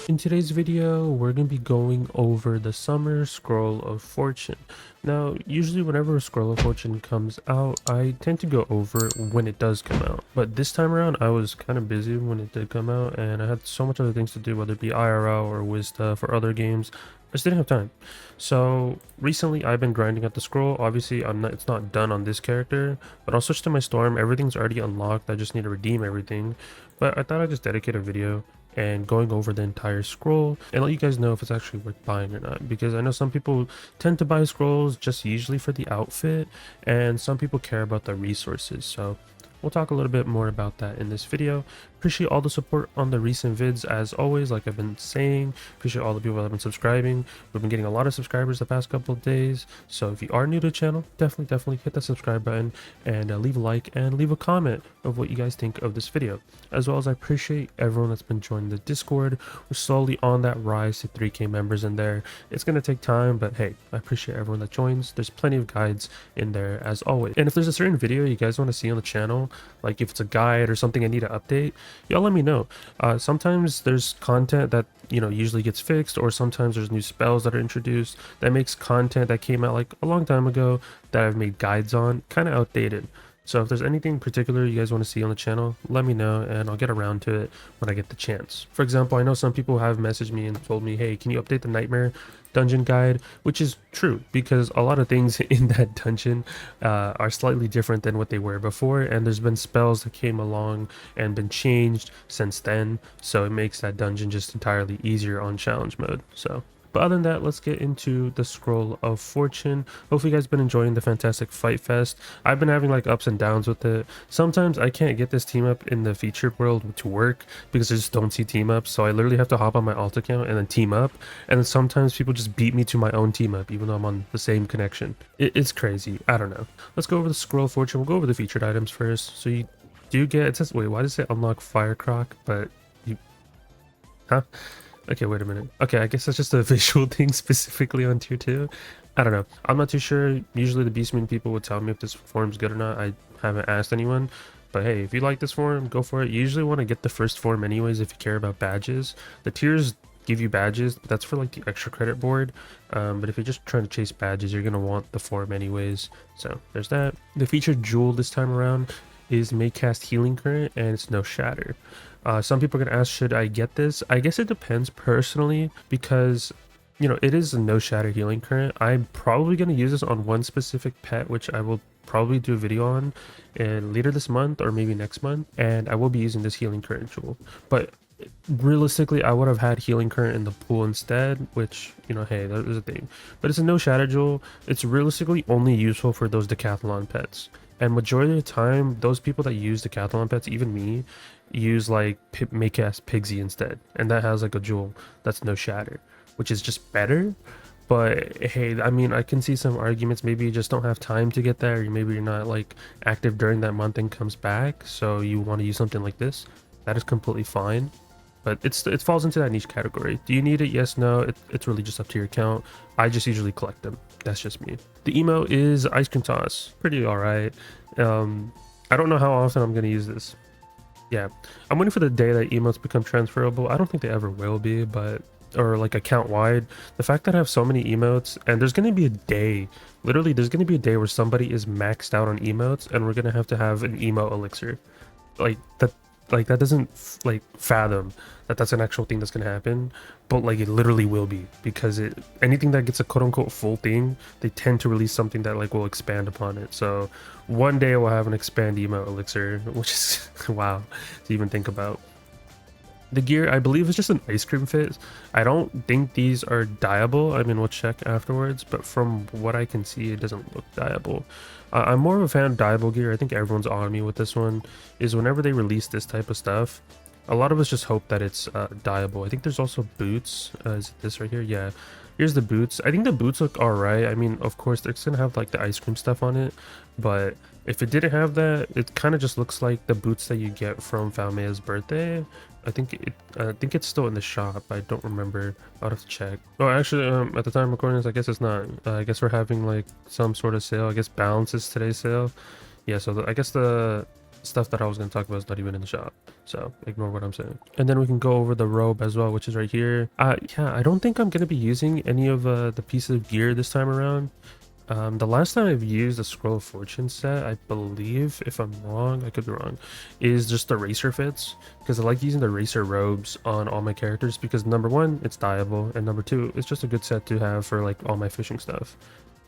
In today's video, we're going to be going over the Summer Scroll of Fortune. Now, usually whenever a Scroll of Fortune comes out, I tend to go over it when it does come out. But this time around, I was kind of busy when it did come out, and I had so much other things to do, whether it be IRL or Wiz stuff or other games. I just didn't have time. So recently, I've been grinding at the scroll. Obviously, it's not done on this character, but I'll switch to my Storm. Everything's already unlocked. I just need to redeem everything. But I thought I'd just dedicate a video and going over the entire scroll and let you guys know if it's actually worth buying or not, because I know some people tend to buy scrolls just usually for the outfit and some people care about the resources. So we'll talk a little bit more about that in this video. Appreciate all the support on the recent vids as always, like I've been saying. Appreciate all the people that have been subscribing. We've been getting a lot of subscribers the past couple of days, so if you are new to the channel, definitely hit that subscribe button and leave a like and leave a comment of what you guys think of this video. As well as I appreciate everyone that's been joining the Discord. We're slowly on that rise to 3k members in there. It's going to take time, but hey, I appreciate everyone that joins. There's plenty of guides in there as always, and if there's a certain video you guys want to see on the channel, like if it's a guide or something I need to update, y'all let me know. Sometimes there's content that usually gets fixed, or sometimes there's new spells that are introduced that makes content that came out like a long time ago that I've made guides on kind of outdated. So if there's anything particular you guys want to see on the channel, let me know and I'll get around to it when I get the chance. For example, I know some people have messaged me and told me, hey, can you update the Nightmare dungeon guide? Which is true, because a lot of things in that dungeon are slightly different than what they were before, and there's been spells that came along and been changed since then, so it makes that dungeon just entirely easier on challenge mode. But other than that, let's get into the Scroll of Fortune. Hopefully you guys been enjoying the fantastic fight fest. I've been having like ups and downs with it. Sometimes I can't get this team up in the featured world to work because I just don't see team ups. So I literally have to hop on my alt account and then team up. And then sometimes people just beat me to my own team up, even though I'm on the same connection. It's crazy. I don't know. Let's go over the Scroll of Fortune. We'll go over the featured items first. So you do get, it says, wait, why does it unlock Firecroc? But you, huh? Okay, wait a minute. Okay, I guess that's just a visual thing specifically on tier 2. I don't know. I'm not too sure. Usually the Beastman people would tell me if this form's good or not. I haven't asked anyone. But hey, if you like this form, go for it. You usually want to get the first form anyways if you care about badges. The tiers give you badges. That's for like the extra credit board. But if you're just trying to chase badges, you're going to want the form anyways. So there's that. The featured jewel this time around is may cast Healing Current, and it's no shatter. Some people are going to ask, should I get this? I guess it depends personally, because it is a no shatter Healing Current. I'm probably going to use this on one specific pet, which I will probably do a video on later this month or maybe next month, and I will be using this Healing Current jewel. But realistically, I would have had Healing Current in the pool instead, which hey, that is a thing. But it's a no shatter jewel. It's realistically only useful for those decathlon pets, and majority of the time those people that use decathlon pets, even me, use like make cast Pigsy instead, and that has like a jewel that's no shatter, which is just better. But hey, I mean, I can see some arguments. Maybe you just don't have time to get there, or maybe you're not like active during that month and comes back, so you want to use something like this. That is completely fine, but it falls into that niche category. Do you need it? Yes, no. It's really just up to your account. I just usually collect them. That's just me. The emo is Ice Cream Toss. Pretty all right. I don't know how often I'm gonna use this. Yeah, I'm waiting for the day that emotes become transferable. I don't think they ever will be, but or like account wide. The fact that I have so many emotes, and there's going to be a day, literally there's going to be a day where somebody is maxed out on emotes, and we're going to have an emo elixir. That doesn't like fathom that that's an actual thing that's going to happen, but like it literally will be, because anything that gets a quote-unquote full thing, they tend to release something that like will expand upon it. So one day we'll have an expand emo elixir, which is wow to even think about. The gear, I believe, is just an ice cream fit. I don't think these are dyeable. I mean, we'll check afterwards, but from what I can see, it doesn't look dyeable. I'm more of a fan of dyeable gear. I think everyone's on me with this one, is whenever they release this type of stuff, a lot of us just hope that it's dyeable. I think there's also boots. Is it this right here? Yeah. Here's the boots. I think the boots look alright. I mean, of course, they're gonna have like the ice cream stuff on it, but if it didn't have that, it kind of just looks like the boots that you get from Falmea's birthday. I think it's still in the shop. I don't remember. I'll have to check. Oh, actually, at the time of recording this, I guess it's not. I guess we're having like some sort of sale. I guess Balance is today's sale. Yeah, so I guess the stuff that I was going to talk about is not even in the shop, so ignore what I'm saying. And then we can go over the robe as well, which is right here. Yeah, I don't think I'm going to be using any of the pieces of gear this time around. The last time I've used a Scroll of Fortune set, I believe, if I'm wrong, I could be wrong, is just the racer fits, because I like using the racer robes on all my characters because number one, it's dyeable, and number two, it's just a good set to have for like all my fishing stuff.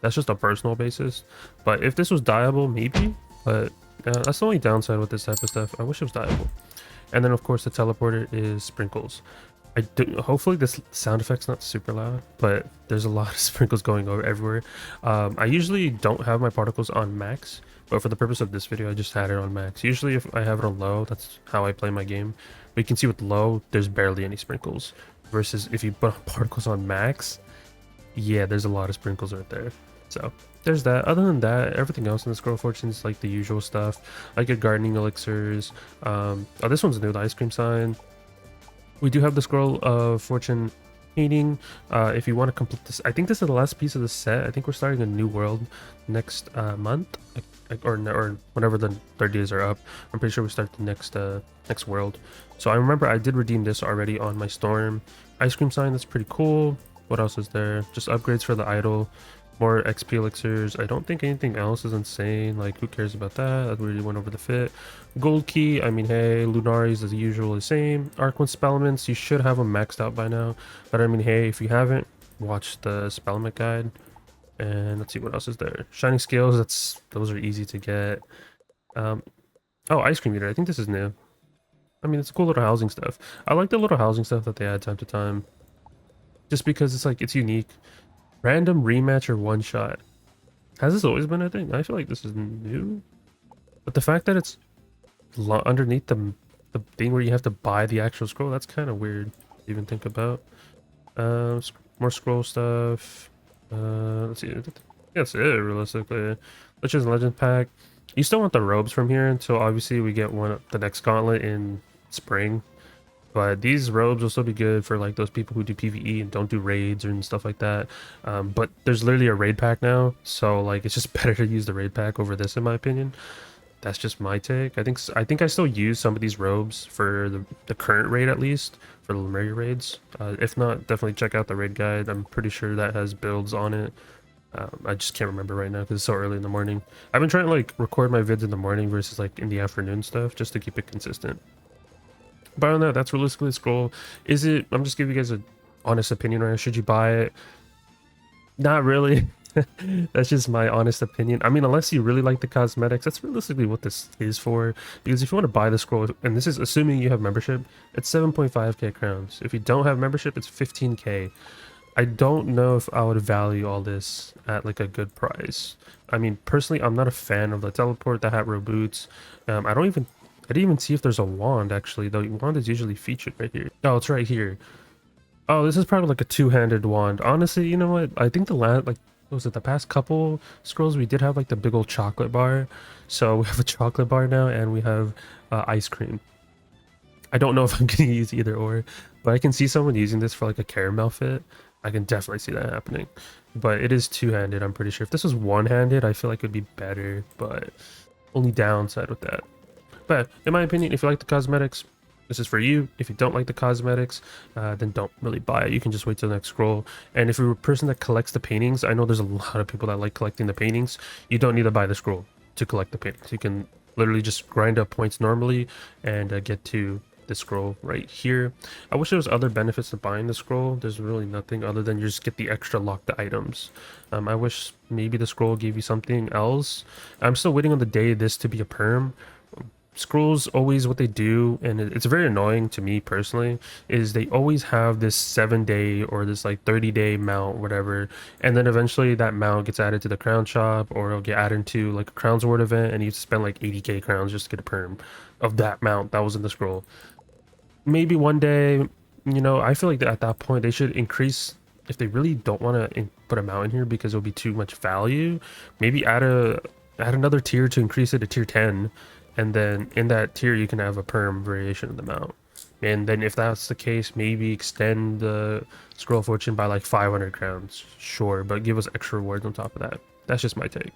That's just a personal basis, but if this was dyeable, maybe, but that's the only downside with this type of stuff. I wish it was dyeable. And then of course the teleporter is sprinkles. Hopefully this sound effect's not super loud, but there's a lot of sprinkles going over everywhere. I usually don't have my particles on max, but for the purpose of this video, I just had it on max. Usually if I have it on low, that's how I play my game. But you can see with low, there's barely any sprinkles. Versus if you put particles on max, yeah, there's a lot of sprinkles right there. So there's that. Other than that, everything else in the Scroll of Fortune is like the usual stuff, like your gardening elixirs. Oh, this one's new, the ice cream sign. We do have the Scroll of Fortune painting. If you want to complete this, I think this is the last piece of the set. I think we're starting a new world next month, or whenever the 30 days are up. I'm pretty sure we start the next world. So I remember I did redeem this already on my storm ice cream sign. That's pretty cool. What else is there? Just upgrades for the idol. More XP elixirs. I don't think anything else is insane. Like, who cares about that? I really went over the fit. Gold key. I mean, hey, Lunaris as usual, the same. Arc 1 spellments. You should have them maxed out by now. But I mean, hey, if you haven't, watch the spellment guide. And let's see what else is there. Shining scales. Those are easy to get. Oh, ice cream eater. I think this is new. I mean, it's cool little housing stuff. I like the little housing stuff that they add time to time. Just because it's like, it's unique. Random rematch or one shot. Has this always been a thing? I feel like this is new. But the fact that it's underneath the thing where you have to buy the actual scroll, that's kind of weird to even think about. More scroll stuff. Let's see. That's it, realistically. Witches and Legend pack. You still want the robes from here until obviously we get the next gauntlet in spring. But these robes will still be good for like those people who do PvE and don't do raids and stuff like that. But there's literally a raid pack now, so like it's just better to use the raid pack over this in my opinion. That's just my take. I think I still use some of these robes for the current raid, at least for the Lemuria raids. If not, definitely check out the raid guide. I'm pretty sure that has builds on it. I just can't remember right now because it's so early in the morning. I've been trying to like record my vids in the morning versus like in the afternoon stuff just to keep it consistent. But on that, that's realistically the scroll. Is it? I'm just giving you guys an honest opinion right now. Should you buy it? Not really. That's just my honest opinion. I mean, unless you really like the cosmetics, that's realistically what this is for. Because if you want to buy the scroll, and this is assuming you have membership, it's 7.5k crowns. If you don't have membership, it's 15k. I don't know if I would value all this at like a good price. I mean, personally, I'm not a fan of the teleport, the hat row boots. I didn't even see if there's a wand, actually. The wand is usually featured right here. Oh, it's right here. Oh, this is probably like a two-handed wand. Honestly, you know what? I think what was it, the past couple scrolls, we did have like the big old chocolate bar. So we have a chocolate bar now, and we have ice cream. I don't know if I'm going to use either or, but I can see someone using this for like a caramel fit. I can definitely see that happening. But it is two-handed, I'm pretty sure. If this was one-handed, I feel like it would be better, but only downside with that. But in my opinion, if you like the cosmetics, this is for you. If you don't like the cosmetics, then don't really buy it. You can just wait till the next scroll. And if you're a person that collects the paintings, I know there's a lot of people that like collecting the paintings. You don't need to buy the scroll to collect the paintings. You can literally just grind up points normally and get to the scroll right here. I wish there was other benefits to buying the scroll. There's really nothing other than you just get the extra locked items. I wish maybe the scroll gave you something else. I'm still waiting on the day this to be a perm. Scrolls always, what they do, and it's very annoying to me personally, is they always have this 7-day or this like 30-day mount, whatever, and then eventually that mount gets added to the crown shop, or it'll get added to like a Crowns Ward event, and you spend like 80k crowns just to get a perm of that mount that was in the scroll. Maybe one day, you know, I feel like at that point they should increase, if they really don't want to put a mount in here because it'll be too much value, maybe add another tier to increase it to tier 10. And then in that tier, you can have a perm variation of the mount. And then if that's the case, maybe extend the Scroll of Fortune by like 500 crowns. Sure, but give us extra rewards on top of that. That's just my take.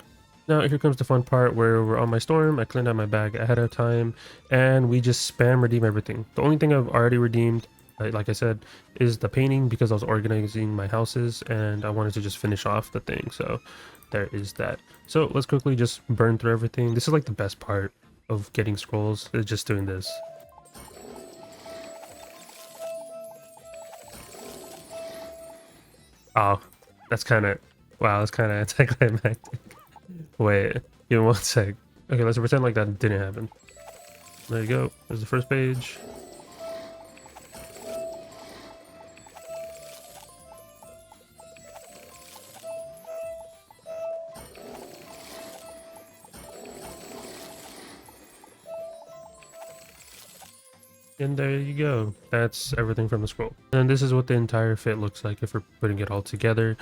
Now here comes the fun part where we're on my storm. I cleaned out my bag ahead of time and we just spam redeem everything. The only thing I've already redeemed, like I said, is the painting because I was organizing my houses and I wanted to just finish off the thing. So there is that. So let's quickly just burn through everything. This is like the best part of getting scrolls, is just doing this. Oh, that's kind of, wow, that's kind of anticlimactic. Wait, give me one sec. Okay, let's pretend like that didn't happen. There you go. There's the first page. And there you go. That's everything from the scroll. And this is what the entire fit looks like if we're putting it all together.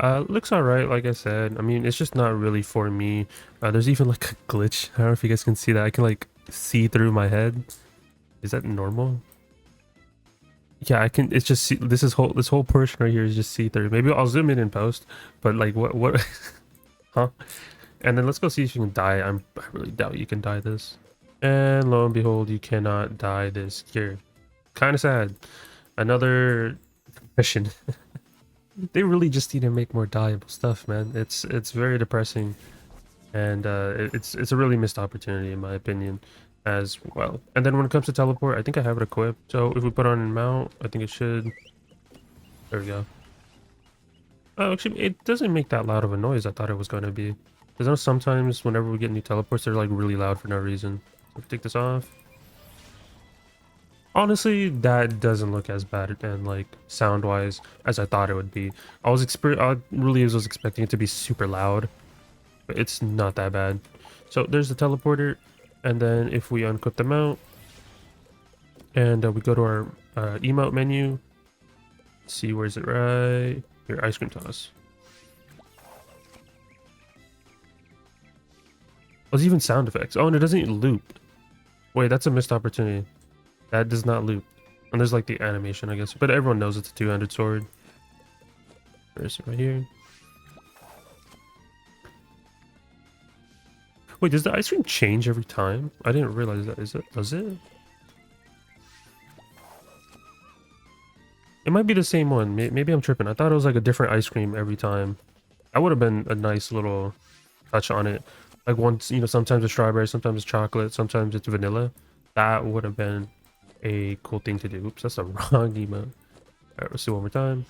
Looks alright, like I said. I mean, it's just not really for me. There's even like a glitch. I don't know if you guys can see that. I can like see through my head. Is that normal? Yeah, I can. It's just see, this whole portion right here is just see through. Maybe I'll zoom in post, but like what huh? And then let's go see if you can dye. I really doubt you can dye this. And lo and behold, you cannot dye this gear. Kind of sad. Another question. They really just need to make more dyeable stuff, man. It's very depressing, and it's a really missed opportunity in my opinion as well. And then when it comes to teleport, I think I have it equipped. So if we put on mount, I think it should. There we go. Oh, actually, it doesn't make that loud of a noise I thought it was going to be. Because I know sometimes whenever we get new teleports, they're like really loud for no reason. Let's take this off. Honestly, that doesn't look as bad and like sound wise as I thought it would be. I really was expecting it to be super loud, but it's not that bad. So there's the teleporter, and then if we unequip the mount and we go to our emote menu, see where's it right here, ice cream toss. Oh, there's even sound effects. Oh, and it doesn't loop. Wait, that's a missed opportunity. That does not loop. And there's like the animation, I guess. But everyone knows it's a two-handed sword. Where's it right here? Wait, does the ice cream change every time? I didn't realize that. Is it? Does it? It might be the same one. Maybe I'm tripping. I thought it was like a different ice cream every time. That would have been a nice little touch on it. Like once, you know, sometimes it's strawberry, sometimes it's chocolate, sometimes it's vanilla. That would have been a cool thing to do. Oops, that's the wrong emote. Alright, let's do one more time.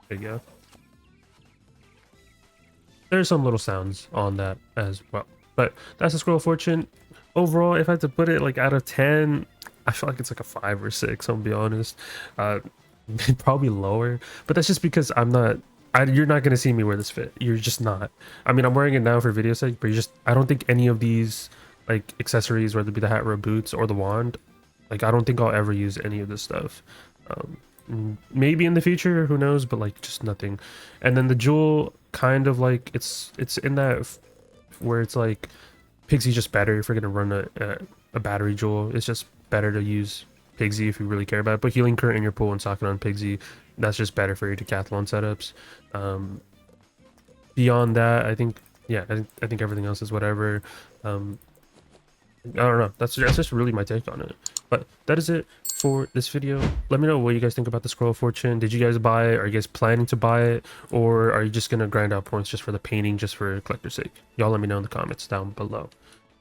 There you go. There's some little sounds on that as well. But that's the Scroll of Fortune. Overall, if I had to put it like out of 10, I feel like it's like a 5 or 6, I'll be honest. Probably lower. But that's just because you're not going to see me wear this fit. You're just not. I mean, I'm wearing it now for video sake, but I don't think any of these like accessories, whether it be the hat, robe, boots, or the wand, like I don't think I'll ever use any of this stuff. Maybe in the future, who knows, but like just nothing. And then the jewel, kind of like it's in that where it's like Pixie's just better if you're gonna run a battery jewel. It's just better to use Pigsy if you really care about it. But healing current in your pool and socket on Pigsy, that's just better for your decathlon setups. Beyond that, I think, yeah, I think everything else is whatever. I don't know. That's just really my take on it. But that is it for this video. Let me know what you guys think about the Scroll of Fortune. Did you guys buy it? Are you guys planning to buy it? Or are you just going to grind out points just for the painting, just for collector's sake? Y'all let me know in the comments down below.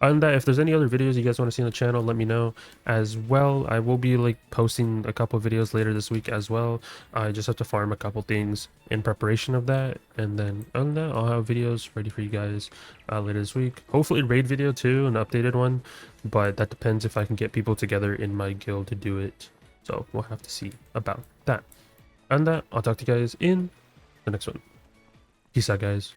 Other than that, if there's any other videos you guys want to see on the channel, let me know as well. I will be like posting a couple of videos later this week as well. I just have to farm a couple things in preparation of that, and then other than that, I'll have videos ready for you guys later this week. Hopefully raid video too, an updated one, but that depends if I can get people together in my guild to do it. So we'll have to see about that. And that, I'll talk to you guys in the next one. Peace out, guys.